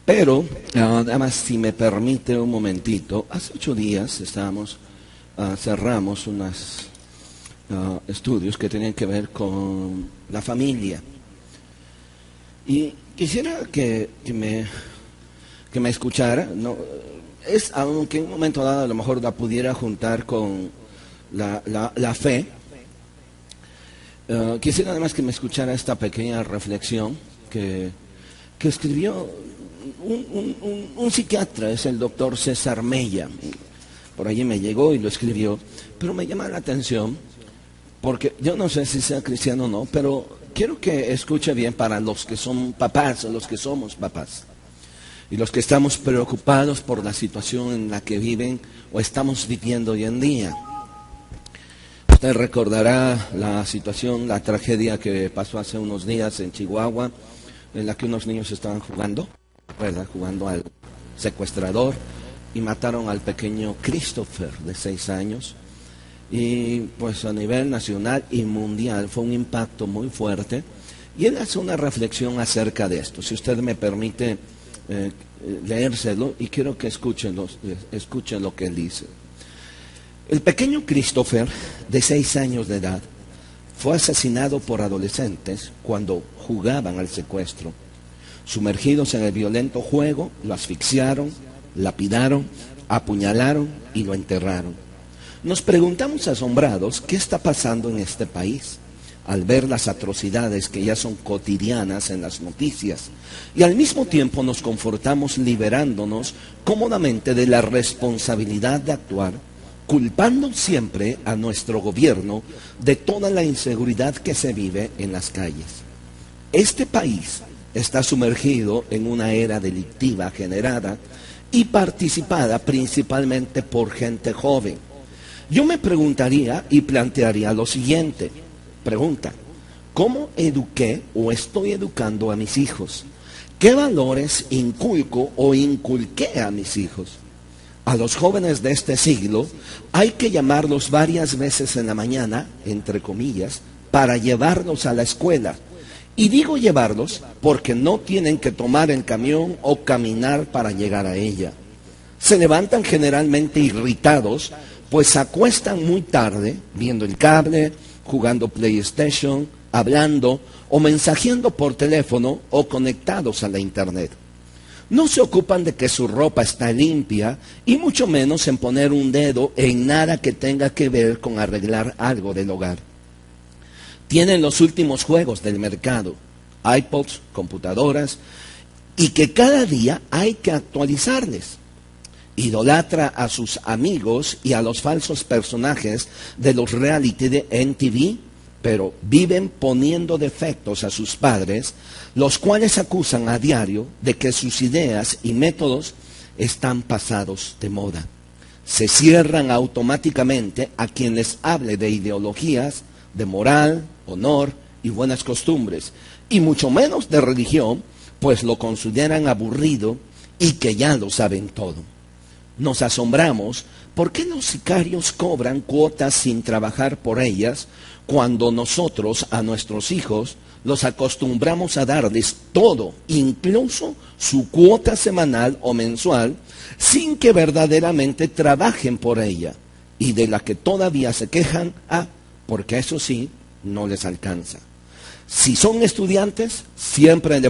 Pero, además, si me permite un momentito, hace 8 días cerramos unos estudios que tenían que ver con la familia. Y quisiera que me escuchara, ¿no? Aunque en un momento dado a lo mejor la pudiera juntar con la fe, quisiera además que me escuchara esta pequeña reflexión que escribió un psiquiatra, es el doctor César Mella. Por allí me llegó y lo escribió, pero me llama la atención, porque yo no sé si sea cristiano o no, pero quiero que escuche bien para los que son papás o los que somos papás. Y los que estamos preocupados por la situación en la que viven o estamos viviendo hoy en día. Usted recordará la situación, la tragedia que pasó hace unos días en Chihuahua, en la que unos niños estaban jugando, ¿verdad? Jugando al secuestrador, y mataron al pequeño Christopher de 6 años. Y pues a nivel nacional y mundial fue un impacto muy fuerte. Y él hace una reflexión acerca de esto. Si usted me permite leérselo, y quiero que escuchen lo que él dice. El pequeño Christopher, de 6 años de edad, fue asesinado por adolescentes cuando jugaban al secuestro. Sumergidos en el violento juego, lo asfixiaron, lapidaron, apuñalaron y lo enterraron. Nos preguntamos asombrados qué está pasando en este país al ver las atrocidades que ya son cotidianas en las noticias, y al mismo tiempo nos confortamos liberándonos cómodamente de la responsabilidad de actuar, culpando siempre a nuestro gobierno de toda la inseguridad que se vive en las calles. Este país está sumergido en una era delictiva generada y participada principalmente por gente joven. Yo me preguntaría y plantearía lo siguiente. Pregunta: ¿cómo eduqué o estoy educando a mis hijos? ¿Qué valores inculco o inculqué a mis hijos? A los jóvenes de este siglo hay que llamarlos varias veces en la mañana, entre comillas, para llevarlos a la escuela. Y digo llevarlos porque no tienen que tomar el camión o caminar para llegar a ella. Se levantan generalmente irritados, pues se acuestan muy tarde viendo el cable, jugando PlayStation, hablando o mensajeando por teléfono o conectados a la internet. No se ocupan de que su ropa está limpia y mucho menos en poner un dedo en nada que tenga que ver con arreglar algo del hogar. Tienen los últimos juegos del mercado, iPods, computadoras, y que cada día hay que actualizarles. Idolatra a sus amigos y a los falsos personajes de los reality de MTV, pero viven poniendo defectos a sus padres, los cuales acusan a diario de que sus ideas y métodos están pasados de moda. Se cierran automáticamente a quien les hable de ideologías, de moral, honor y buenas costumbres, y mucho menos de religión, pues lo consideran aburrido y que ya lo saben todo. Nos asombramos por qué los sicarios cobran cuotas sin trabajar por ellas, cuando nosotros a nuestros hijos los acostumbramos a darles todo, incluso su cuota semanal o mensual, sin que verdaderamente trabajen por ella, y de la que todavía se quejan, porque eso sí, no les alcanza. Si son estudiantes, siempre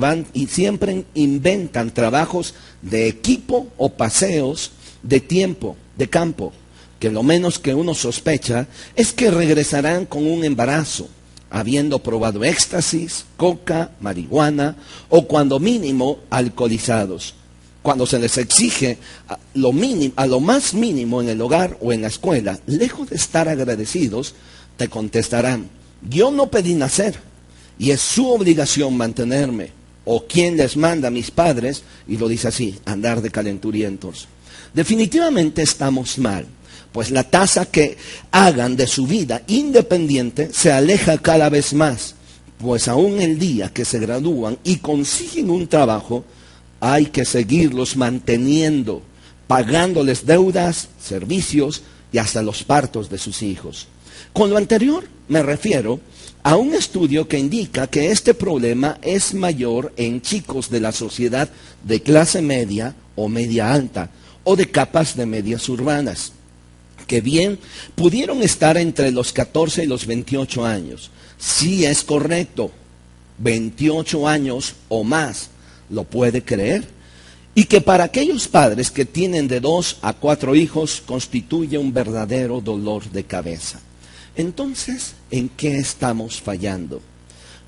inventan trabajos de equipo o paseos de tiempo, de campo, que lo menos que uno sospecha es que regresarán con un embarazo, habiendo probado éxtasis, coca, marihuana o cuando mínimo alcoholizados. Cuando se les exige a lo más mínimo en el hogar o en la escuela, lejos de estar agradecidos, te contestarán: yo no pedí nacer y es su obligación mantenerme. O quién les manda a mis padres, y lo dice así, andar de calenturientos. Definitivamente estamos mal, pues la tasa que hagan de su vida independiente se aleja cada vez más, pues aún el día que se gradúan y consiguen un trabajo, hay que seguirlos manteniendo, pagándoles deudas, servicios y hasta los partos de sus hijos. Con lo anterior me refiero a un estudio que indica que este problema es mayor en chicos de la sociedad de clase media o media alta o de capas de medias urbanas, que bien pudieron estar entre los 14 y los 28 años. Sí es correcto, 28 años o más, ¿lo puede creer? Y que para aquellos padres que tienen de 2 a 4 hijos constituye un verdadero dolor de cabeza. Entonces, ¿en qué estamos fallando?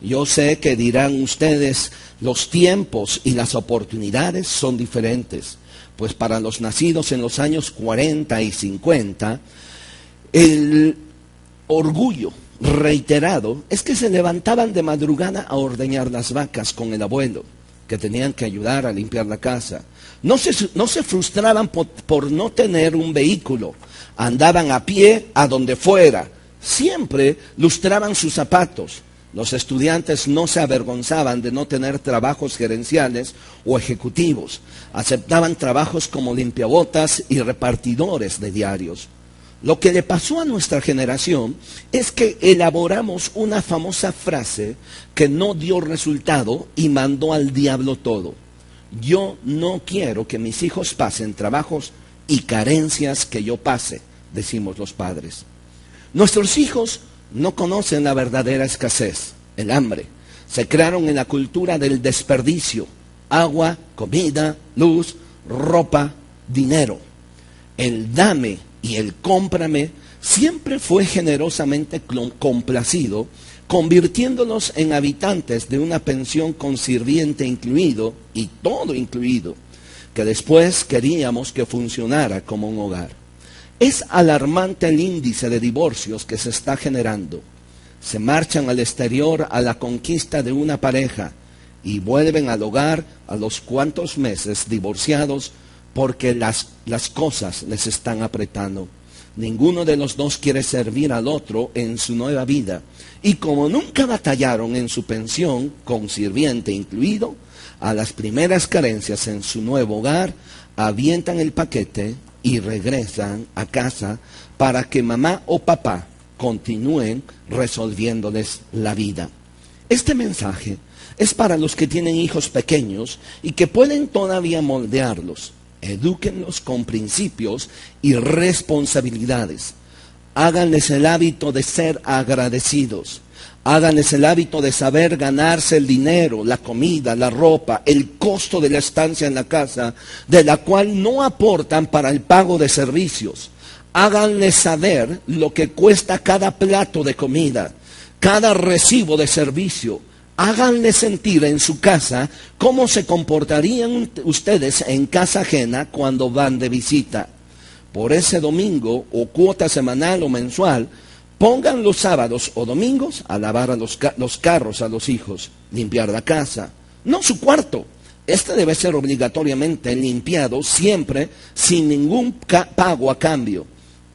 Yo sé que dirán ustedes, los tiempos y las oportunidades son diferentes, pues para los nacidos en los años 40 y 50, el orgullo reiterado es que se levantaban de madrugada a ordeñar las vacas con el abuelo, que tenían que ayudar a limpiar la casa. No se frustraban por no tener un vehículo, andaban a pie a donde fuera, siempre lustraban sus zapatos. Los estudiantes no se avergonzaban de no tener trabajos gerenciales o ejecutivos, aceptaban trabajos como limpiabotas y repartidores de diarios. Lo que le pasó a nuestra generación es que elaboramos una famosa frase que no dio resultado y mandó al diablo todo. Yo no quiero que mis hijos pasen trabajos y carencias que yo pase, decimos los padres. Nuestros hijos no conocen la verdadera escasez, el hambre. Se crearon en la cultura del desperdicio: agua, comida, luz, ropa, dinero. El dame y el cómprame siempre fue generosamente complacido, convirtiéndonos en habitantes de una pensión con sirviente incluido y todo incluido, que después queríamos que funcionara como un hogar. Es alarmante el índice de divorcios que se está generando. Se marchan al exterior a la conquista de una pareja y vuelven al hogar a los cuantos meses divorciados porque las cosas les están apretando. Ninguno de los dos quiere servir al otro en su nueva vida. Y como nunca batallaron en su pensión, con sirviente incluido, a las primeras carencias en su nuevo hogar, avientan el paquete y regresan a casa para que mamá o papá continúen resolviéndoles la vida. Este mensaje es para los que tienen hijos pequeños y que pueden todavía moldearlos. Edúquenlos con principios y responsabilidades. Háganles el hábito de ser agradecidos. Háganles el hábito de saber ganarse el dinero, la comida, la ropa, el costo de la estancia en la casa, de la cual no aportan para el pago de servicios. Háganles saber lo que cuesta cada plato de comida, cada recibo de servicio. Háganles sentir en su casa cómo se comportarían ustedes en casa ajena cuando van de visita. Por ese domingo o cuota semanal o mensual, pongan los sábados o domingos a lavar los carros a los hijos, limpiar la casa, no su cuarto. Este debe ser obligatoriamente limpiado siempre sin ningún pago a cambio.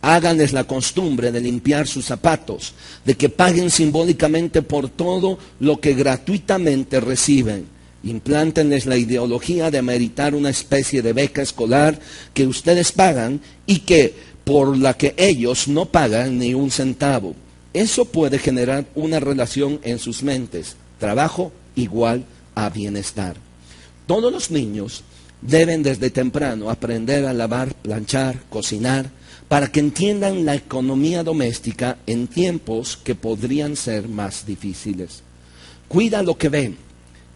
Háganles la costumbre de limpiar sus zapatos, de que paguen simbólicamente por todo lo que gratuitamente reciben. Implántenles la ideología de meritar una especie de beca escolar que ustedes pagan y que por la que ellos no pagan ni un centavo. Eso puede generar una relación en sus mentes: trabajo igual a bienestar. Todos los niños deben desde temprano aprender a lavar, planchar, cocinar, para que entiendan la economía doméstica en tiempos que podrían ser más difíciles. Cuida lo que ven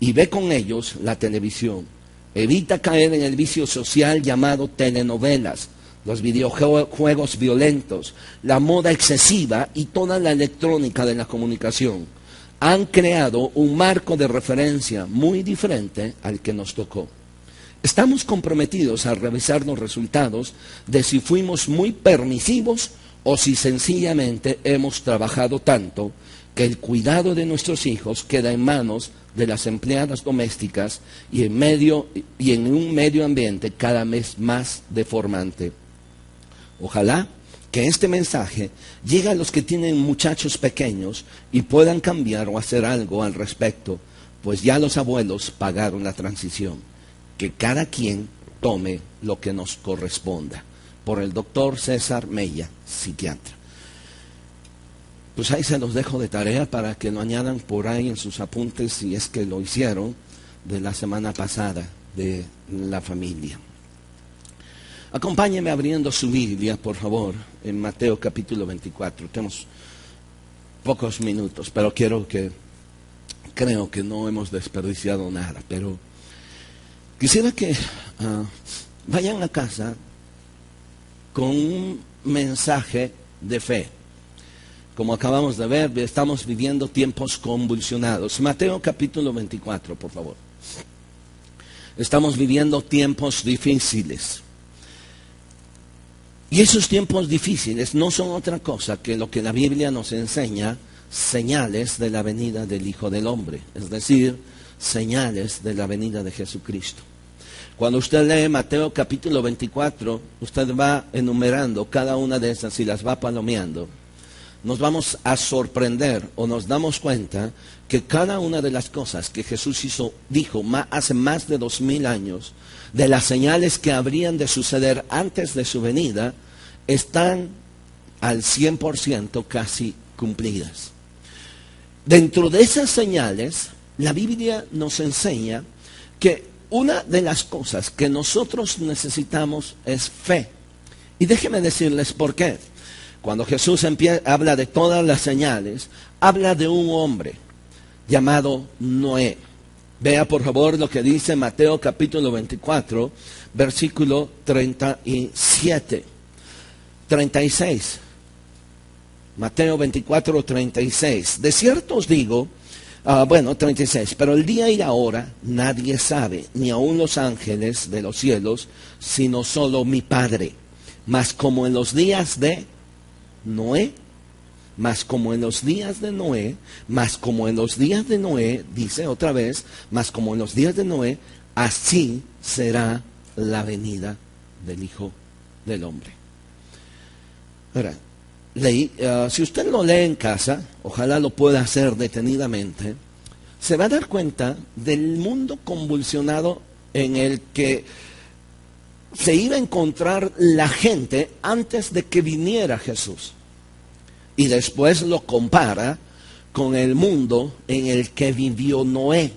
y ve con ellos la televisión. Evita caer en el vicio social llamado telenovelas, los videojuegos violentos, la moda excesiva y toda la electrónica de la comunicación. Han creado un marco de referencia muy diferente al que nos tocó. Estamos comprometidos a revisar los resultados de si fuimos muy permisivos o si sencillamente hemos trabajado tanto que el cuidado de nuestros hijos queda en manos de las empleadas domésticas y en un medio ambiente cada vez más deformante. Ojalá que este mensaje llegue a los que tienen muchachos pequeños y puedan cambiar o hacer algo al respecto, pues ya los abuelos pagaron la transición. Que cada quien tome lo que nos corresponda. Por el doctor César Mella, psiquiatra. pues ahí se los dejo de tarea para que lo añadan por ahí en sus apuntes, si es que lo hicieron, de la semana pasada de la familia. Acompáñeme abriendo su Biblia, por favor, en Mateo capítulo 24. Tenemos pocos minutos, pero creo que no hemos desperdiciado nada. Pero quisiera que vayan a casa con un mensaje de fe. Como acabamos de ver, estamos viviendo tiempos convulsionados. Mateo capítulo 24, por favor. Estamos viviendo tiempos difíciles. Y esos tiempos difíciles no son otra cosa que lo que la Biblia nos enseña, señales de la venida del Hijo del Hombre. Es decir, señales de la venida de Jesucristo. Cuando usted lee Mateo capítulo 24, usted va enumerando cada una de esas y las va palomeando. Nos vamos a sorprender o nos damos cuenta que cada una de las cosas que Jesús dijo hace más de 2000 años, de las señales que habrían de suceder antes de su venida, están al 100% casi cumplidas. Dentro de esas señales, la Biblia nos enseña que una de las cosas que nosotros necesitamos es fe. Y déjenme decirles por qué. Cuando Jesús habla de todas las señales, habla de un hombre llamado Noé. Vea por favor lo que dice Mateo capítulo 24, versículo 36. Mateo 24, 36. De cierto os digo, 36. Pero el día y la hora nadie sabe, ni aun los ángeles de los cielos, sino solo mi Padre. Mas como en los días de Noé, dice otra vez, mas como en los días de Noé, así será la venida del Hijo del Hombre. Ahora, si usted lo lee en casa, ojalá lo pueda hacer detenidamente, se va a dar cuenta del mundo convulsionado en el que se iba a encontrar la gente antes de que viniera Jesús. Y después lo compara con el mundo en el que vivió Noé.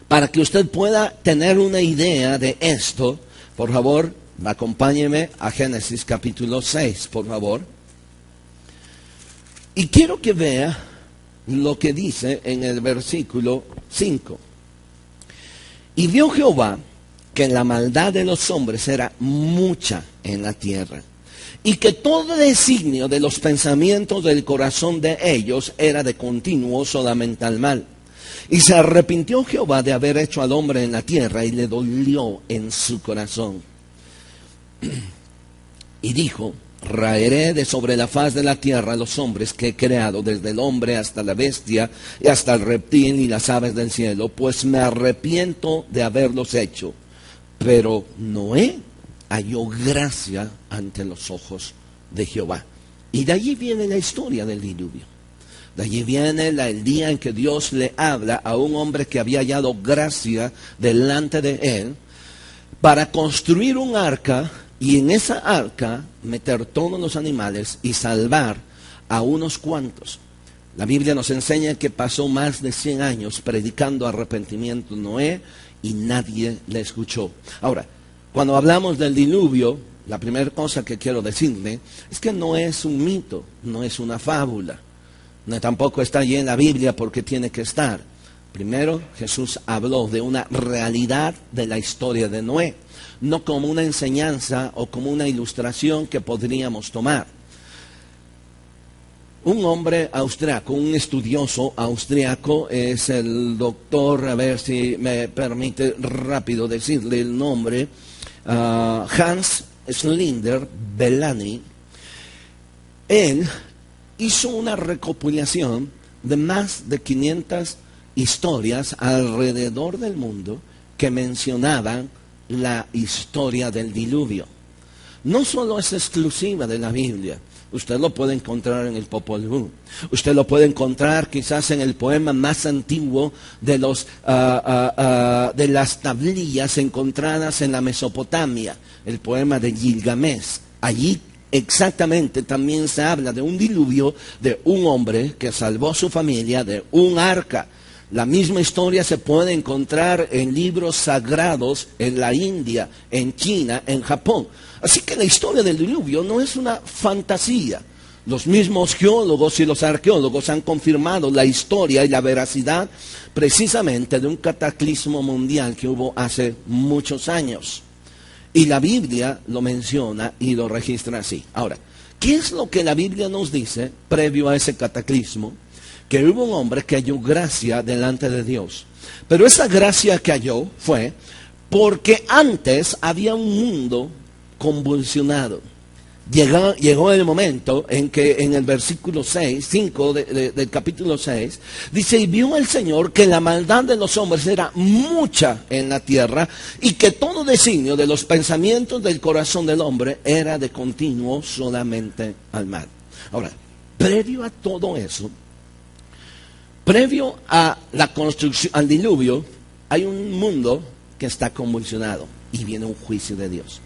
Para que usted pueda tener una idea de esto, por favor, acompáñeme a Génesis capítulo 6, por favor. Y quiero que vea lo que dice en el versículo 5. Y vio Jehová que la maldad de los hombres era mucha en la tierra, y que todo designio de los pensamientos del corazón de ellos era de continuo solamente al mal. Y se arrepintió Jehová de haber hecho al hombre en la tierra, y le dolió en su corazón. Y dijo: raeré de sobre la faz de la tierra a los hombres que he creado, desde el hombre hasta la bestia, y hasta el reptil y las aves del cielo, pues me arrepiento de haberlos hecho. Pero Noé halló gracia ante los ojos de Jehová. Y de allí viene la historia del diluvio. De allí viene el día en que Dios le habla a un hombre que había hallado gracia delante de él, para construir un arca, y en esa arca meter todos los animales y salvar a unos cuantos. La Biblia nos enseña que pasó más de 100 años predicando arrepentimiento Noé y nadie le escuchó. Ahora, cuando hablamos del diluvio, la primera cosa que quiero decirle es que no es un mito, no es una fábula, no, tampoco está allí en la Biblia porque tiene que estar. Primero, Jesús habló de una realidad de la historia de Noé, no como una enseñanza o como una ilustración que podríamos tomar. Un hombre austriaco, un estudioso austriaco, es el doctor, a ver si me permite rápido decirle el nombre, Hans Schlinder Bellany. Él hizo una recopilación de más de 500 historias alrededor del mundo que mencionaban la historia del diluvio. No solo es exclusiva de la Biblia. Usted lo puede encontrar en el Popol Vuh. Usted lo puede encontrar quizás en el poema más antiguo de las tablillas encontradas en la Mesopotamia, el poema de Gilgamesh. Allí exactamente también se habla de un diluvio de un hombre que salvó a su familia de un arca. La misma historia se puede encontrar en libros sagrados en la India, en China, en Japón. Así que la historia del diluvio no es una fantasía. Los mismos geólogos y los arqueólogos han confirmado la historia y la veracidad precisamente de un cataclismo mundial que hubo hace muchos años. Y la Biblia lo menciona y lo registra así. Ahora, ¿qué es lo que la Biblia nos dice previo a ese cataclismo? Que hubo un hombre que halló gracia delante de Dios. Pero esa gracia que halló fue porque antes había un mundo convulsionado. Llegó el momento en que en el versículo 5 del capítulo 6, dice, y vio el Señor que la maldad de los hombres era mucha en la tierra y que todo designio de los pensamientos del corazón del hombre era de continuo solamente al mal. Ahora, previo a todo eso, previo a la construcción, al diluvio, hay un mundo que está convulsionado y viene un juicio de Dios.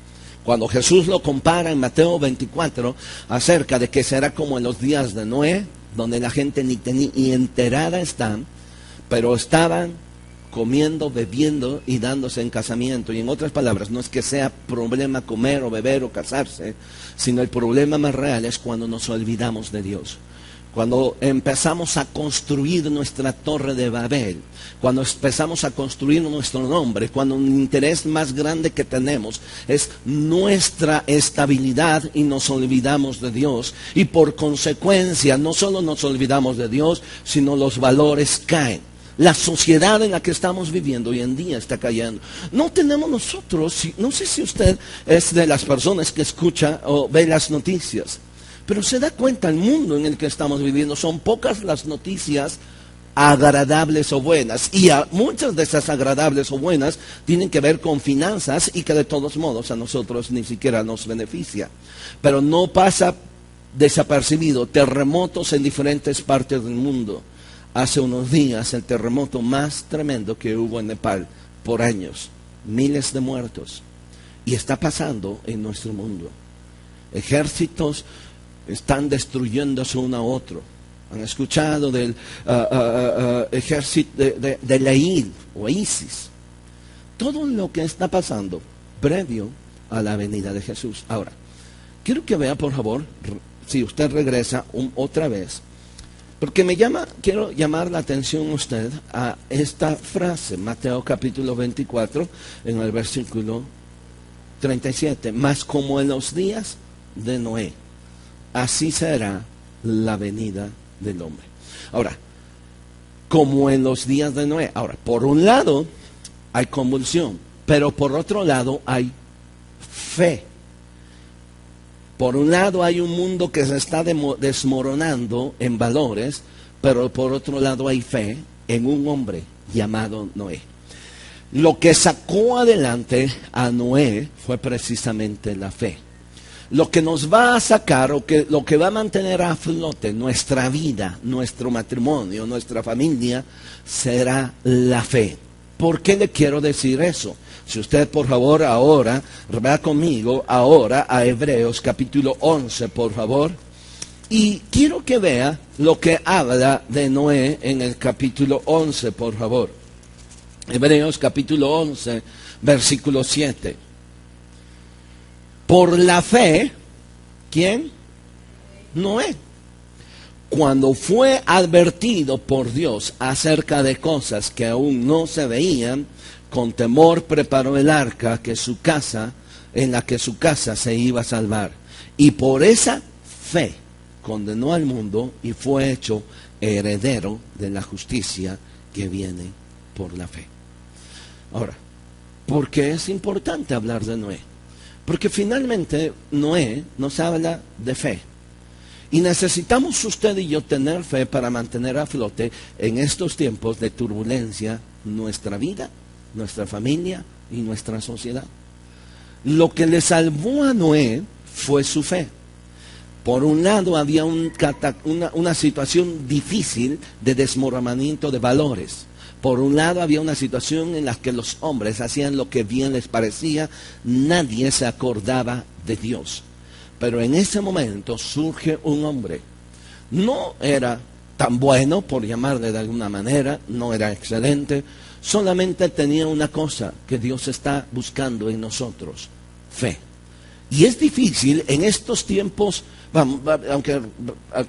Cuando Jesús lo compara en Mateo 24 acerca de que será como en los días de Noé, donde la gente ni enterada están, pero estaban comiendo, bebiendo y dándose en casamiento. Y en otras palabras, no es que sea problema comer o beber o casarse, sino el problema más real es cuando nos olvidamos de Dios. Cuando empezamos a construir nuestra torre de Babel, cuando empezamos a construir nuestro nombre, cuando un interés más grande que tenemos es nuestra estabilidad y nos olvidamos de Dios. Y por consecuencia, no solo nos olvidamos de Dios, sino los valores caen. La sociedad en la que estamos viviendo hoy en día está cayendo. No tenemos nosotros, no sé si usted es de las personas que escucha o ve las noticias, pero se da cuenta el mundo en el que estamos viviendo. Son pocas las noticias agradables o buenas. Y muchas de esas agradables o buenas tienen que ver con finanzas y que de todos modos a nosotros ni siquiera nos beneficia. Pero no pasa desapercibido. Terremotos en diferentes partes del mundo. Hace unos días el terremoto más tremendo que hubo en Nepal por años. Miles de muertos. Y está pasando en nuestro mundo. Ejércitos están destruyéndose uno a otro. Han escuchado del ejército de la IL o ISIS. Todo lo que está pasando previo a la venida de Jesús. Ahora, quiero que vea, por favor, si usted regresa otra vez, porque quiero llamar la atención a usted a esta frase, Mateo capítulo 24, en el versículo 37. Mas como en los días de Noé, así será la venida del hombre. Ahora, como en los días de Noé. Ahora, por un lado hay convulsión, pero por otro lado hay fe. Por un lado hay un mundo que se está desmoronando en valores, pero por otro lado hay fe en un hombre llamado Noé. Lo que sacó adelante a Noé fue precisamente la fe. Lo que nos va a sacar, lo que va a mantener a flote nuestra vida, nuestro matrimonio, nuestra familia, será la fe. ¿Por qué le quiero decir eso? Si usted, por favor, ahora, va conmigo ahora a Hebreos capítulo 11, por favor. Y quiero que vea lo que habla de Noé en el capítulo 11, por favor. Hebreos capítulo 11, versículo 7. Por la fe, ¿quién? Noé. Cuando fue advertido por Dios acerca de cosas que aún no se veían, con temor preparó el arca en la que su casa se iba a salvar. Y por esa fe condenó al mundo y fue hecho heredero de la justicia que viene por la fe. Ahora, ¿por qué es importante hablar de Noé? Porque finalmente Noé nos habla de fe. Y necesitamos usted y yo tener fe para mantener a flote en estos tiempos de turbulencia nuestra vida, nuestra familia y nuestra sociedad. Lo que le salvó a Noé fue su fe. Por un lado había una situación difícil de desmoronamiento de valores. Por un lado había una situación en la que los hombres hacían lo que bien les parecía, nadie se acordaba de Dios. Pero en ese momento surge un hombre. No era tan bueno, por llamarle de alguna manera, no era excelente, solamente tenía una cosa que Dios está buscando en nosotros: fe. Y es difícil en estos tiempos, aunque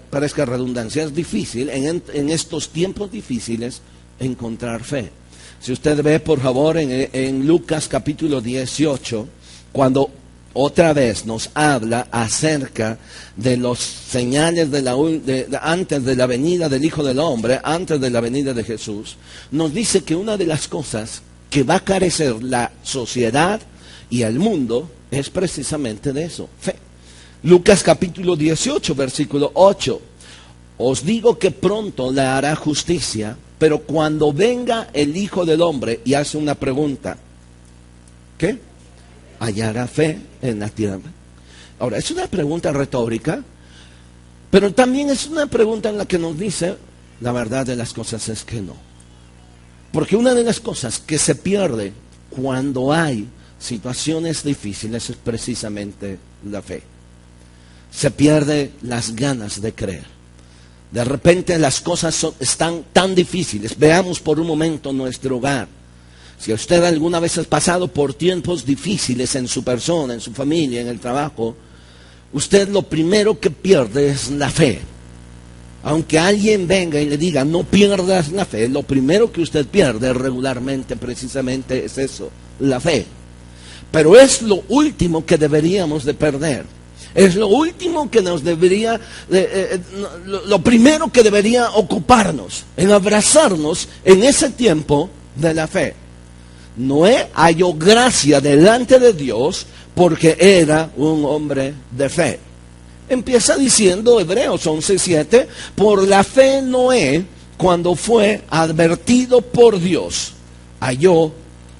parezca redundancia, es difícil en estos tiempos difíciles encontrar fe. Si usted ve, por favor, en Lucas capítulo 18, cuando otra vez nos habla acerca de los señales antes de la venida del Hijo del Hombre, antes de la venida de Jesús, nos dice que una de las cosas que va a carecer la sociedad y el mundo es precisamente de eso: fe. Lucas capítulo 18, versículo 8. Os digo que pronto le hará justicia, pero cuando venga el Hijo del Hombre, y hace una pregunta, ¿qué? ¿Hallará fe en la tierra? Ahora, es una pregunta retórica, pero también es una pregunta en la que nos dice: la verdad de las cosas es que no. Porque una de las cosas que se pierde cuando hay situaciones difíciles es precisamente la fe. Se pierde las ganas de creer. De repente las cosas están tan difíciles. Veamos por un momento nuestro hogar. Si usted alguna vez ha pasado por tiempos difíciles en su persona, en su familia, en el trabajo, usted lo primero que pierde es la fe. Aunque alguien venga y le diga: no pierdas la fe, lo primero que usted pierde regularmente precisamente es eso, la fe. Pero es lo último que deberíamos de perder. Es lo último que nos debería, lo primero que debería ocuparnos, en abrazarnos en ese tiempo de la fe. Noé halló gracia delante de Dios porque era un hombre de fe. Empieza diciendo Hebreos 11:7, por la fe Noé, cuando fue advertido por Dios,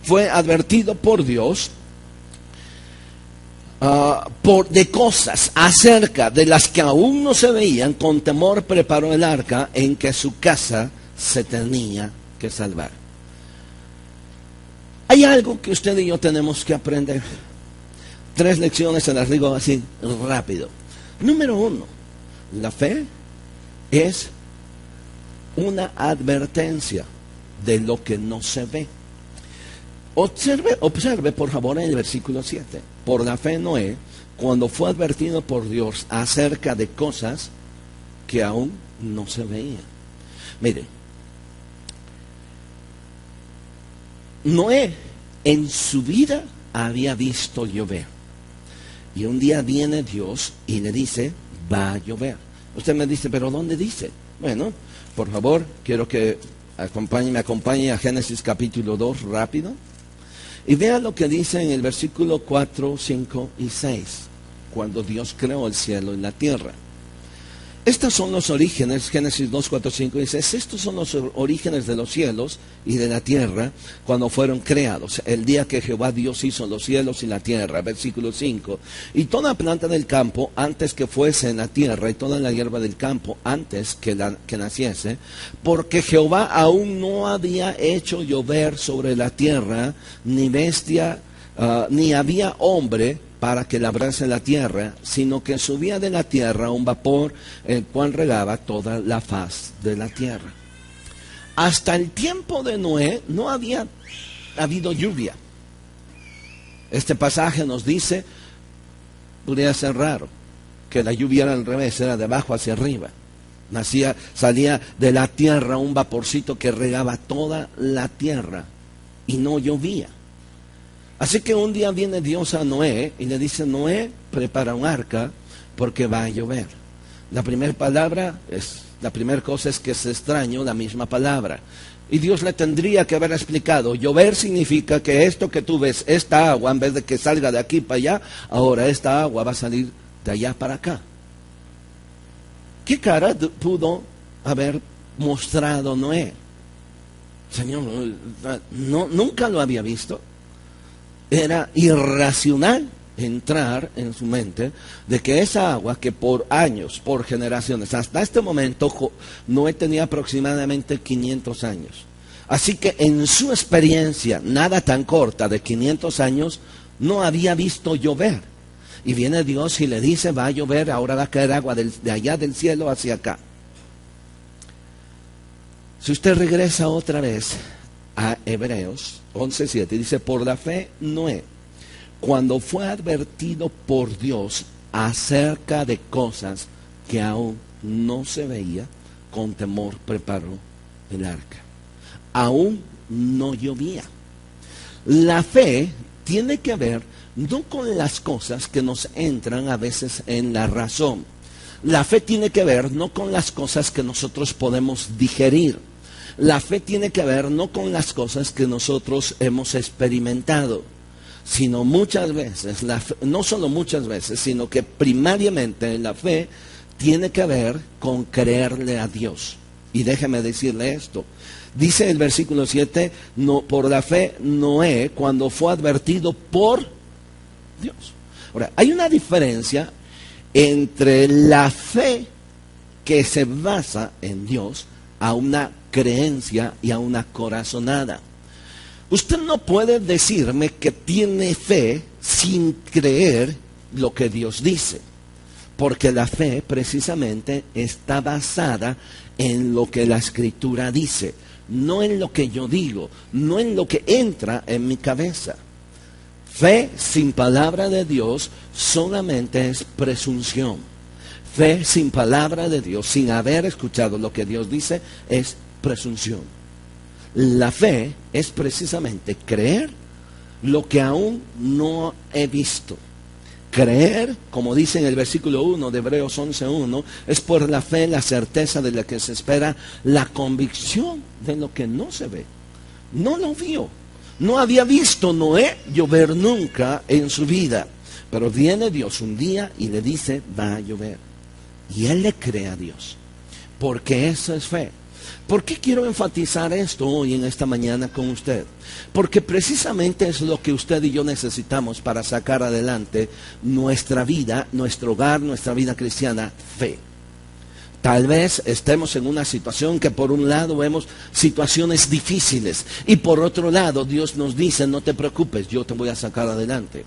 fue advertido por Dios de cosas acerca de las que aún no se veían, con temor preparó el arca en que su casa se tenía que salvar. Hay algo que usted y yo tenemos que aprender. 3 lecciones, se las digo así rápido. Número 1, la fe es una advertencia de lo que no se ve. Observe por favor en el versículo 7. Por la fe Noé, cuando fue advertido por Dios acerca de cosas que aún no se veían. Mire, Noé en su vida había visto llover. Y un día viene Dios y le dice: va a llover. Usted me dice: ¿pero dónde dice? Bueno, por favor, quiero que me acompañe a Génesis capítulo 2 rápido. Y vea lo que dice en el versículo 4, 5 y 6, cuando Dios creó el cielo y la tierra. Estos son los orígenes, Génesis 2, 4, 5 y 6, estos son los orígenes de los cielos y de la tierra cuando fueron creados. El día que Jehová Dios hizo los cielos y la tierra, versículo 5. Y toda planta del campo antes que fuese en la tierra, y toda la hierba del campo antes que naciese, porque Jehová aún no había hecho llover sobre la tierra, ni bestia, ni había hombre para que labrase la tierra, sino que subía de la tierra un vapor, el cual regaba toda la faz de la tierra. Hasta el tiempo de Noé no había habido lluvia. Este pasaje nos dice, podría ser raro, que la lluvia era al revés, era de abajo hacia arriba. Salía de la tierra un vaporcito que regaba toda la tierra y no llovía. Así que un día viene Dios a Noé y le dice: Noé, prepara un arca porque va a llover. La primera cosa es que es extraño la misma palabra. Y Dios le tendría que haber explicado: llover significa que esto que tú ves, esta agua, en vez de que salga de aquí para allá, ahora esta agua va a salir de allá para acá. ¿Qué cara pudo haber mostrado Noé? Señor, nunca lo había visto. Era irracional entrar en su mente de que esa agua que por años, por generaciones, hasta este momento Noé tenía aproximadamente 500 años. Así que en su experiencia, nada tan corta de 500 años, no había visto llover. Y viene Dios y le dice, va a llover, ahora va a caer agua de allá del cielo hacia acá. Si usted regresa otra vez a Hebreos 11:7, dice, por la fe Noé, cuando fue advertido por Dios acerca de cosas que aún no se veía, con temor preparó el arca. Aún no llovía. La fe tiene que ver no con las cosas que nos entran a veces en la razón. La fe tiene que ver no con las cosas que nosotros podemos digerir. La fe tiene que ver no con las cosas que nosotros hemos experimentado, sino muchas veces, no solo muchas veces, sino que primariamente la fe tiene que ver con creerle a Dios. Y déjeme decirle esto. Dice el versículo 7, no, por la fe Noé, cuando fue advertido por Dios. Ahora, hay una diferencia entre la fe que se basa en Dios a una creencia y a una corazonada. Usted no puede decirme que tiene fe sin creer lo que Dios dice, porque la fe precisamente está basada en lo que la Escritura dice, no en lo que yo digo, no en lo que entra en mi cabeza. Fe sin palabra de Dios solamente es presunción. Fe sin palabra de Dios, sin haber escuchado lo que Dios dice, es presunción. La fe es precisamente creer lo que aún no he visto. Creer, como dice en el versículo 1 de Hebreos 11:1, es por la fe la certeza de la que se espera, la convicción de lo que no se ve. No lo vio. No había visto Noé llover nunca en su vida. Pero viene Dios un día y le dice, va a llover. Y él le cree a Dios. Porque eso es fe. ¿Por qué quiero enfatizar esto hoy en esta mañana con usted? Porque precisamente es lo que usted y yo necesitamos para sacar adelante nuestra vida, nuestro hogar, nuestra vida cristiana, fe. Tal vez estemos en una situación que por un lado vemos situaciones difíciles y por otro lado Dios nos dice, no te preocupes, yo te voy a sacar adelante.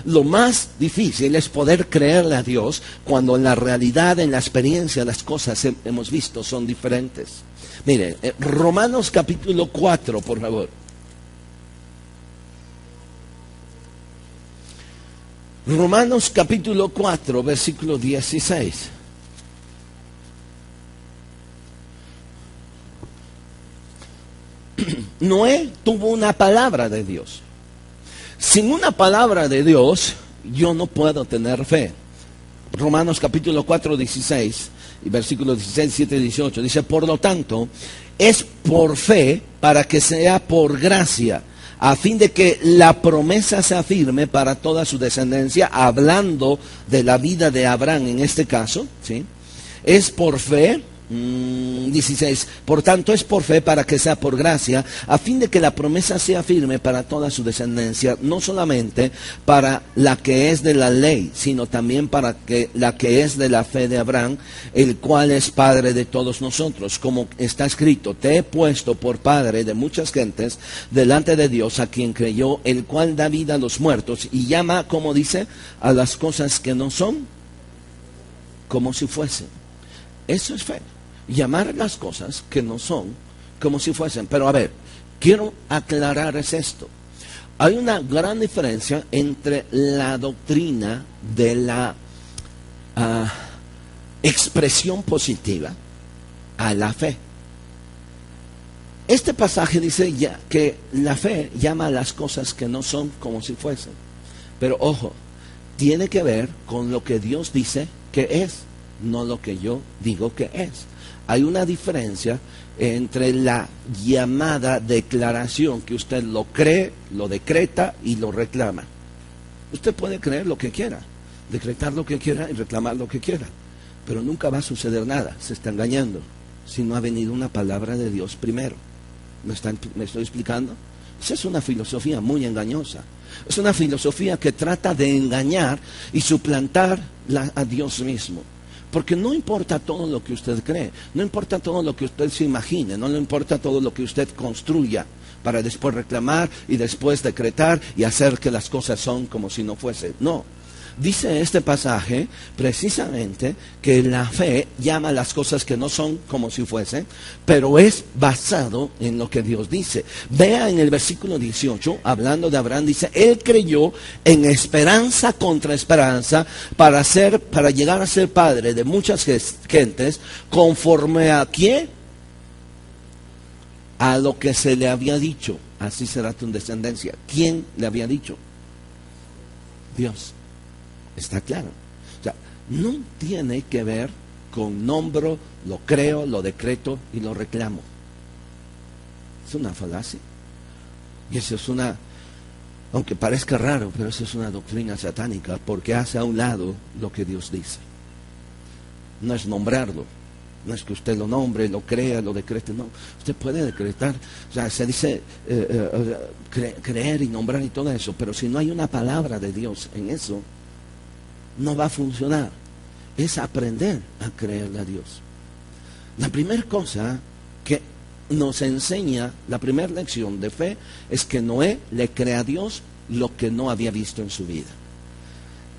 Lo más difícil es poder creerle a Dios cuando en la realidad, en la experiencia, las cosas que hemos visto son diferentes. Mire, Romanos capítulo 4, por favor. Romanos capítulo 4, versículo 16. Noé tuvo una palabra de Dios. Sin una palabra de Dios, yo no puedo tener fe. Romanos capítulo 4, 16, y versículos 16, 17 y 18, dice, por lo tanto, es por fe para que sea por gracia, a fin de que la promesa se afirme para toda su descendencia, hablando de la vida de Abraham en este caso, ¿sí? Es por fe. 16, por tanto es por fe para que sea por gracia, a fin de que la promesa sea firme para toda su descendencia, no solamente para la que es de la ley, sino también para la que es de la fe de Abraham, el cual es padre de todos nosotros, como está escrito, te he puesto por padre de muchas gentes delante de Dios, a quien creyó, el cual da vida a los muertos y llama, como dice, a las cosas que no son como si fuesen. Eso es fe. Llamar las cosas que no son como si fuesen. Pero a ver, quiero aclarar esto. Hay una gran diferencia entre la doctrina de la expresión positiva a la fe. Este pasaje dice ya que la fe llama a las cosas que no son como si fuesen. Pero ojo, tiene que ver con lo que Dios dice que es, no lo que yo digo que es. Hay una diferencia entre la llamada declaración, que usted lo cree, lo decreta y lo reclama. Usted puede creer lo que quiera, decretar lo que quiera y reclamar lo que quiera, pero nunca va a suceder nada, se está engañando, si no ha venido una palabra de Dios primero. ¿Me estoy explicando? Esa es una filosofía muy engañosa. Es una filosofía que trata de engañar y suplantar a Dios mismo. Porque no importa todo lo que usted cree, no importa todo lo que usted se imagine, no le importa todo lo que usted construya para después reclamar y después decretar y hacer que las cosas son como si no fuese. No, Dice este pasaje precisamente que la fe llama a las cosas que no son como si fuesen, pero es basado en lo que Dios dice. Vea en el versículo 18, hablando de Abraham, dice, él creyó en esperanza contra esperanza para llegar a ser padre de muchas gentes, conforme a ¿quién? A lo que se le había dicho, así será tu descendencia. ¿Quién le había dicho? Dios. Está claro. O sea, no tiene que ver con nombro, lo creo, lo decreto y lo reclamo. Es una falacia. Y eso es una, aunque parezca raro, pero eso es una doctrina satánica, porque hace a un lado lo que Dios dice. No es nombrarlo. No es que usted lo nombre, lo crea, lo decrete, no. Usted puede decretar, o sea, se dice creer y nombrar y todo eso, pero si no hay una palabra de Dios en eso, no va a funcionar. Es aprender a creerle a Dios. La primera cosa que nos enseña, la primera lección de fe, es que Noé le cree a Dios lo que no había visto en su vida.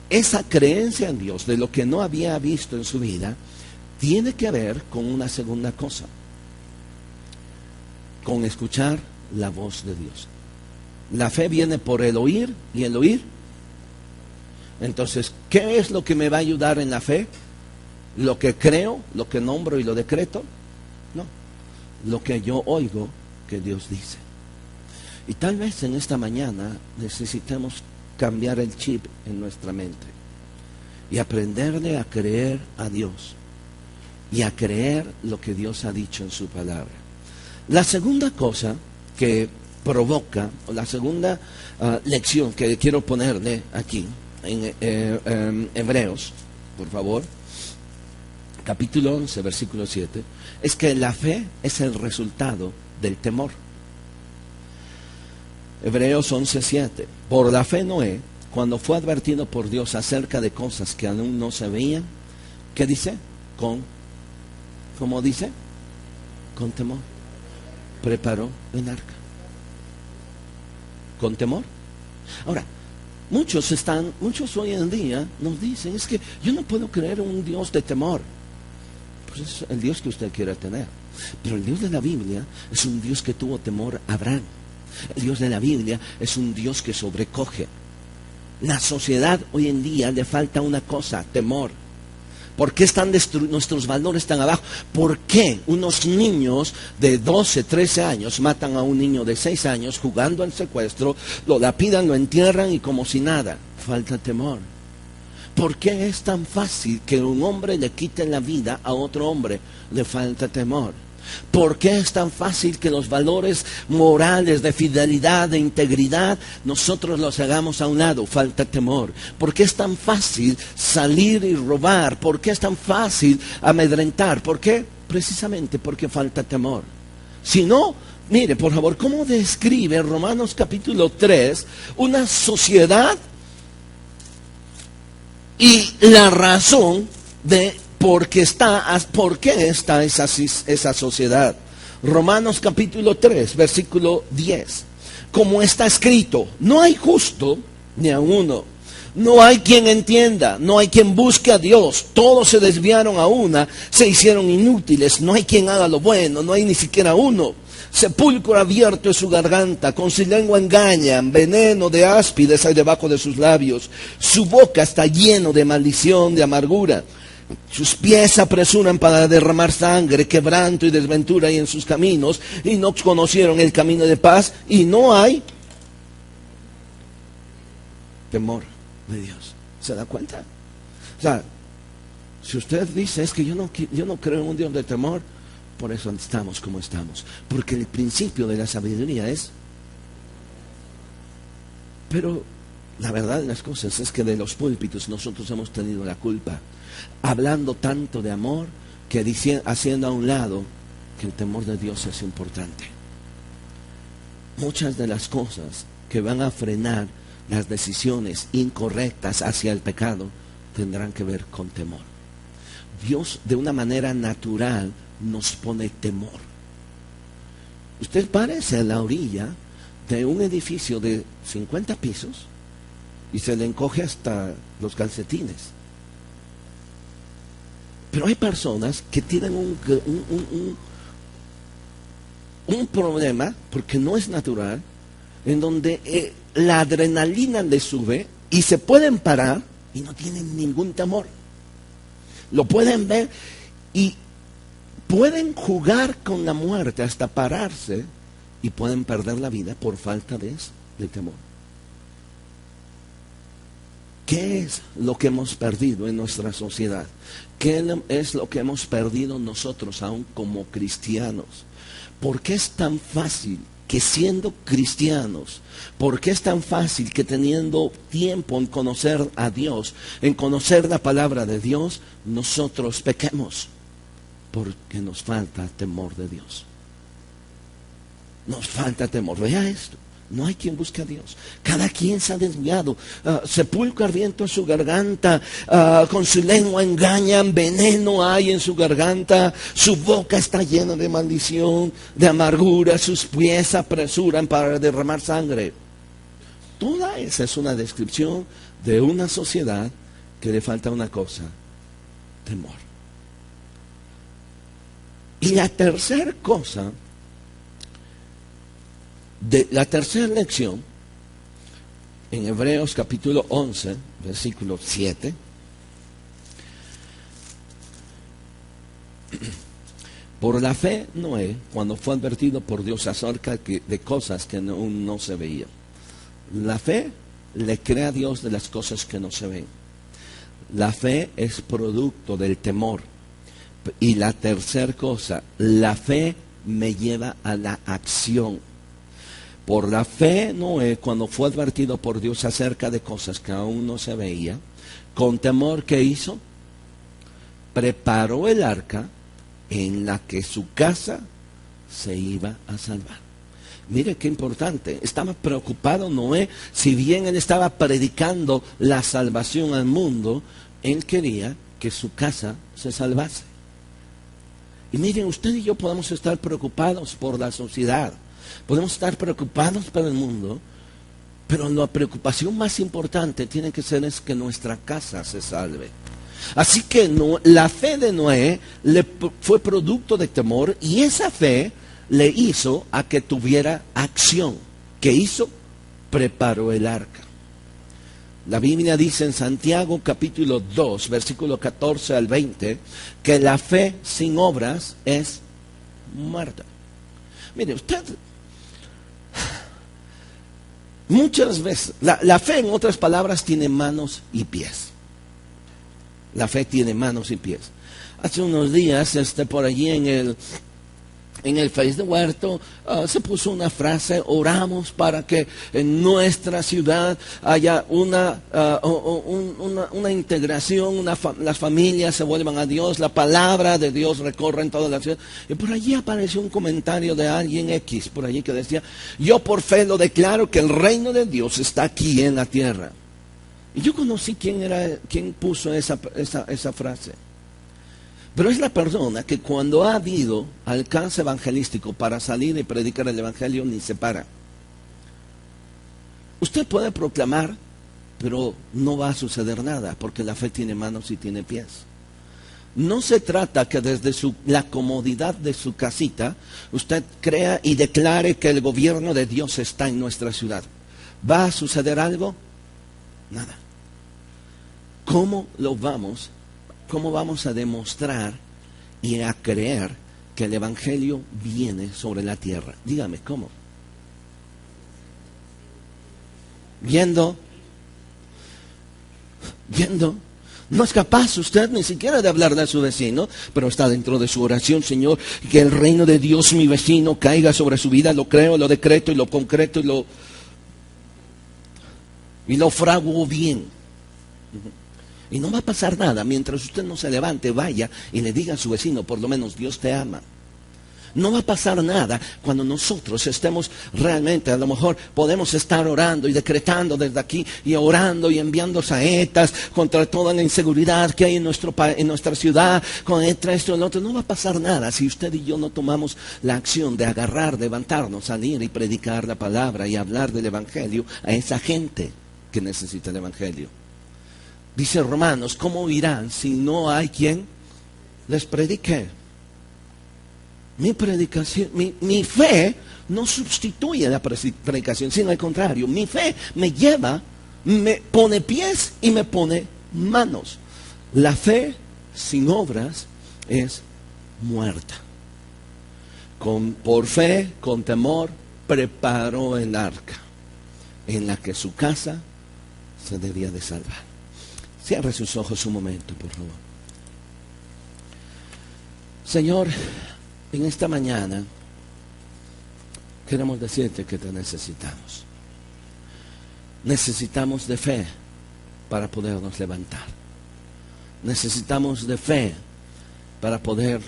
Esa creencia en Dios de lo que no había visto en su vida tiene que ver con una segunda cosa, con escuchar la voz de Dios. La fe viene por el oír y el oír. Entonces, ¿qué es lo que me va a ayudar en la fe? ¿Lo que creo, lo que nombro y lo decreto? No, lo que yo oigo que Dios dice. Y tal vez en esta mañana necesitemos cambiar el chip en nuestra mente y aprenderle a creer a Dios y a creer lo que Dios ha dicho en su palabra. La segunda cosa que provoca, o la segunda lección que quiero ponerle aquí, en Hebreos, por favor, capítulo 11, versículo 7, es que la fe es el resultado del temor. Hebreos 11, 7. Por la fe Noé, cuando fue advertido por Dios acerca de cosas que aún no se veían, ¿qué dice? ¿Cómo dice? Con temor. Preparó el arca. Con temor. Ahora, muchos hoy en día nos dicen, es que yo no puedo creer en un Dios de temor. Pues es el Dios que usted quiera tener. Pero el Dios de la Biblia es un Dios que tuvo temor a Abraham. El Dios de la Biblia es un Dios que sobrecoge. La sociedad hoy en día le falta una cosa, temor. ¿Por qué están nuestros valores tan abajo? ¿Por qué unos niños de 12, 13 años matan a un niño de 6 años jugando al secuestro, lo lapidan, lo entierran y como si nada? Falta temor. ¿Por qué es tan fácil que un hombre le quite la vida a otro hombre? Le falta temor. ¿Por qué es tan fácil que los valores morales de fidelidad, de integridad, nosotros los hagamos a un lado? Falta temor. ¿Por qué es tan fácil salir y robar? ¿Por qué es tan fácil amedrentar? ¿Por qué? Precisamente porque falta temor. Si no, mire, por favor, ¿cómo describe Romanos capítulo 3 una sociedad y la razón de ¿por qué está esa sociedad? Romanos capítulo 3, versículo 10. Como está escrito, no hay justo ni a uno. No hay quien entienda, no hay quien busque a Dios. Todos se desviaron a una, se hicieron inútiles. No hay quien haga lo bueno, no hay ni siquiera uno. Sepulcro abierto es su garganta, con su lengua engañan, veneno de áspides hay debajo de sus labios. Su boca está lleno de maldición, de amargura. Sus pies se apresuran para derramar sangre, quebranto y desventura hay en sus caminos, y no conocieron el camino de paz, y no hay temor de Dios. ¿Se da cuenta? O sea, si usted dice, es que yo no creo en un Dios de temor, por eso estamos como estamos. Porque el principio de la sabiduría es... Pero la verdad de las cosas es que de los púlpitos nosotros hemos tenido la culpa, hablando tanto de amor, que haciendo a un lado que el temor de Dios es importante. Muchas de las cosas que van a frenar las decisiones incorrectas hacia el pecado tendrán que ver con temor. Dios de una manera natural nos pone temor. Usted párese a la orilla de un edificio de 50 pisos y se le encoge hasta los calcetines. Pero hay personas que tienen un problema, porque no es natural, en donde la adrenalina les sube y se pueden parar y no tienen ningún temor. Lo pueden ver y pueden jugar con la muerte hasta pararse y pueden perder la vida por falta de temor. ¿Qué es lo que hemos perdido en nuestra sociedad? ¿Qué es lo que hemos perdido nosotros aún como cristianos? ¿Por qué es tan fácil que siendo cristianos, por qué es tan fácil que teniendo tiempo en conocer a Dios, en conocer la palabra de Dios, nosotros pequemos? Porque nos falta temor de Dios. Nos falta temor. Vea esto. No hay quien busque a Dios. Cada quien se ha desviado. Sepulcro ardiente en su garganta. Con su lengua engañan. Veneno hay en su garganta. Su boca está llena de maldición, de amargura. Sus pies se apresuran para derramar sangre. Toda esa es una descripción de una sociedad que le falta una cosa: temor. Y la tercera cosa, la tercera lección, en Hebreos capítulo 11, versículo 7, por la fe Noé, cuando fue advertido por Dios acerca de cosas que no se veían. La fe le cree a Dios de las cosas que no se ven. La fe es producto del temor. Y la tercera cosa, la fe me lleva a la acción. Por la fe Noé, cuando fue advertido por Dios acerca de cosas que aún no se veía, con temor, ¿qué hizo? Preparó el arca en la que su casa se iba a salvar. Mire qué importante. Estaba preocupado Noé. Si bien él estaba predicando la salvación al mundo, él quería que su casa se salvase. Y miren, usted y yo podemos estar preocupados por la sociedad, podemos estar preocupados por el mundo, pero la preocupación más importante tiene que ser es que nuestra casa se salve. Así que la fe de Noé fue producto de temor, y esa fe le hizo a que tuviera acción. ¿Qué hizo? Preparó el arca. La Biblia dice en Santiago capítulo 2, versículo 14 al 20, que la fe sin obras es muerta. Mire, usted, muchas veces, la fe, en otras palabras, tiene manos y pies. La fe tiene manos y pies. Hace unos días, por allí en el Face de Huerto, se puso una frase: oramos para que en nuestra ciudad haya una integración, las familias se vuelvan a Dios, la palabra de Dios recorra en toda la ciudad. Y por allí apareció un comentario de alguien X, por allí, que decía: yo por fe lo declaro que el reino de Dios está aquí en la tierra. Y yo conocí quién puso esa frase. Pero es la persona que cuando ha habido alcance evangelístico para salir y predicar el evangelio, ni se para. Usted puede proclamar, pero no va a suceder nada, porque la fe tiene manos y tiene pies. No se trata que desde la comodidad de su casita usted crea y declare que el gobierno de Dios está en nuestra ciudad. ¿Va a suceder algo? Nada. ¿Cómo vamos a demostrar y a creer que el evangelio viene sobre la tierra? Dígame, ¿cómo? Viendo. No es capaz usted ni siquiera de hablarle a su vecino, pero está dentro de su oración: Señor, que el reino de Dios, mi vecino, caiga sobre su vida. Lo creo, lo decreto y lo concreto y lo fraguo bien. Y no va a pasar nada mientras usted no se levante, vaya y le diga a su vecino: por lo menos Dios te ama. No va a pasar nada cuando nosotros estemos realmente, a lo mejor podemos estar orando y decretando desde aquí, y orando y enviando saetas contra toda la inseguridad que hay en nuestra ciudad, contra esto y lo otro. No va a pasar nada si usted y yo no tomamos la acción de agarrar, levantarnos, salir y predicar la palabra y hablar del evangelio a esa gente. que necesita el Evangelio. Dice Romanos, ¿cómo irán si no hay quien les predique? Mi predicación, mi fe no sustituye la predicación, sino al contrario, mi fe me lleva, me pone pies y me pone manos. La fe sin obras es muerta. Por fe, con temor, preparó el arca en la que su casa se debía de salvar. Cierre sus ojos un momento, por favor. Señor, en esta mañana queremos decirte que te necesitamos. Necesitamos de fe para podernos levantar. Necesitamos de fe para poder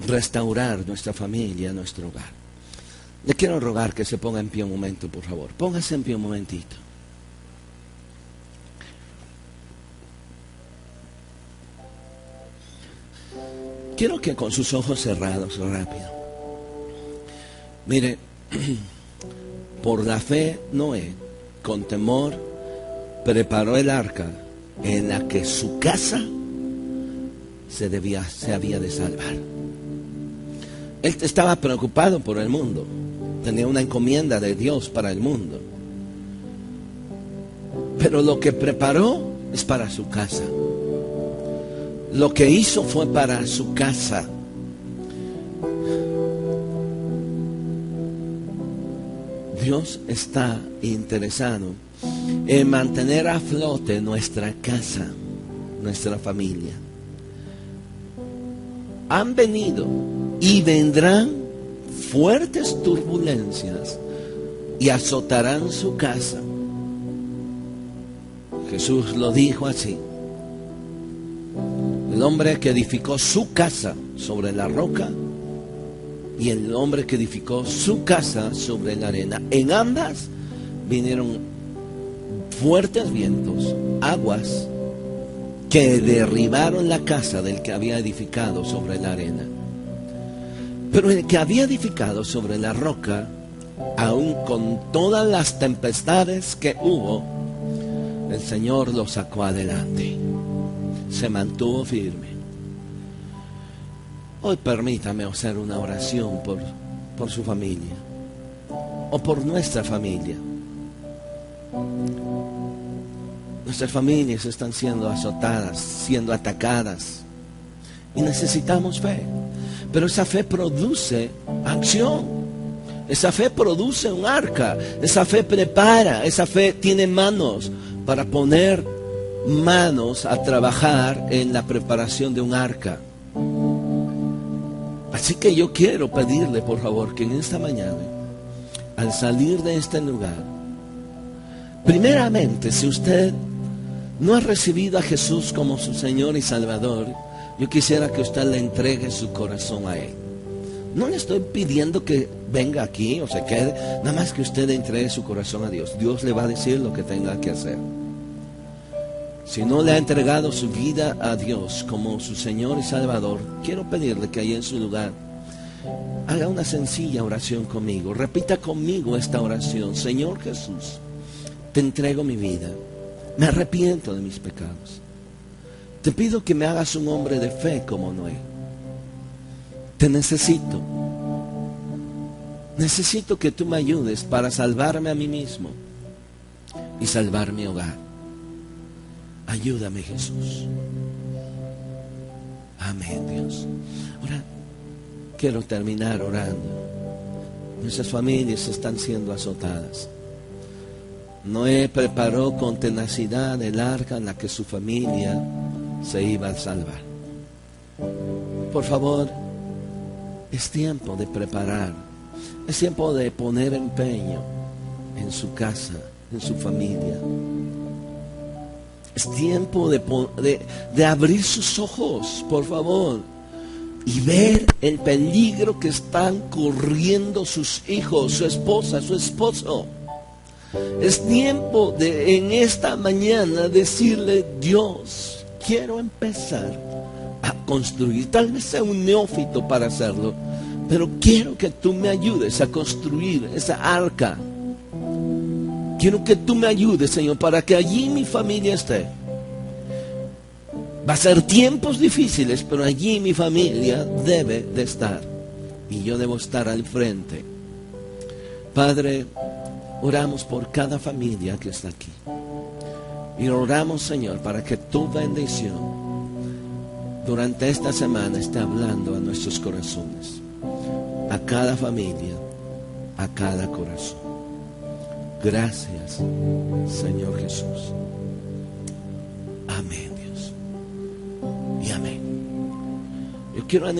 restaurar nuestra familia, nuestro hogar. Le quiero rogar que se ponga en pie un momento, por favor. Póngase en pie un momentito. Quiero que con sus ojos cerrados, rápido. Mire, por la fe Noé, con temor, preparó el arca en la que su casa se había de salvar. Él estaba preocupado por el mundo. Tenía una encomienda de Dios para el mundo. Pero lo que preparó es para su casa. Lo que hizo fue para su casa. Dios está interesado en mantener a flote nuestra casa, nuestra familia. Han venido y vendrán fuertes turbulencias y azotarán su casa. Jesús lo dijo así: el hombre que edificó su casa sobre la roca y el hombre que edificó su casa sobre la arena. En ambas vinieron fuertes vientos, aguas que derribaron la casa del que había edificado sobre la arena. Pero el que había edificado sobre la roca, aun con todas las tempestades que hubo, el Señor lo sacó adelante. Se mantuvo firme. Hoy permítame hacer una oración por su familia o por nuestra familia. Nuestras familias están siendo azotadas, siendo atacadas, y necesitamos fe. Pero esa fe produce acción. Esa fe produce un arca. Esa fe prepara. Esa fe tiene manos para poner manos a trabajar en la preparación de un arca. Así que yo quiero pedirle, por favor, que en esta mañana, al salir de este lugar, primeramente, si usted no ha recibido a Jesús como su Señor y Salvador, yo quisiera que usted le entregue su corazón a Él. No le estoy pidiendo que venga aquí o se quede, nada más que usted entregue su corazón a Dios. Dios le va a decir lo que tenga que hacer. Si no le ha entregado su vida a Dios como su Señor y Salvador, quiero pedirle que ahí en su lugar haga una sencilla oración conmigo. Repita conmigo esta oración: Señor Jesús, te entrego mi vida. Me arrepiento de mis pecados. Te pido que me hagas un hombre de fe como Noé. Te necesito. Necesito que tú me ayudes para salvarme a mí mismo y salvar mi hogar. Ayúdame, Jesús. Amén, Dios. Ahora quiero terminar orando. Nuestras familias están siendo azotadas. Noé preparó con tenacidad el arca en la que su familia se iba a salvar. Por favor, es tiempo de preparar. Es tiempo de poner empeño en su casa, en su familia. Es tiempo de abrir sus ojos, por favor, y ver el peligro que están corriendo sus hijos, su esposa, su esposo. Es tiempo de en esta mañana decirle: Dios, quiero empezar a construir. Tal vez sea un neófito para hacerlo, pero quiero que tú me ayudes a construir esa arca Quiero que tú me ayudes, Señor, para que allí mi familia esté. Va a ser tiempos difíciles, pero allí mi familia debe de estar. Y yo debo estar al frente. Padre, oramos por cada familia que está aquí. Y oramos, Señor, para que tu bendición durante esta semana esté hablando a nuestros corazones. A cada familia, a cada corazón. Gracias, Señor Jesús. Amén, Dios. Y amén. Yo quiero animar.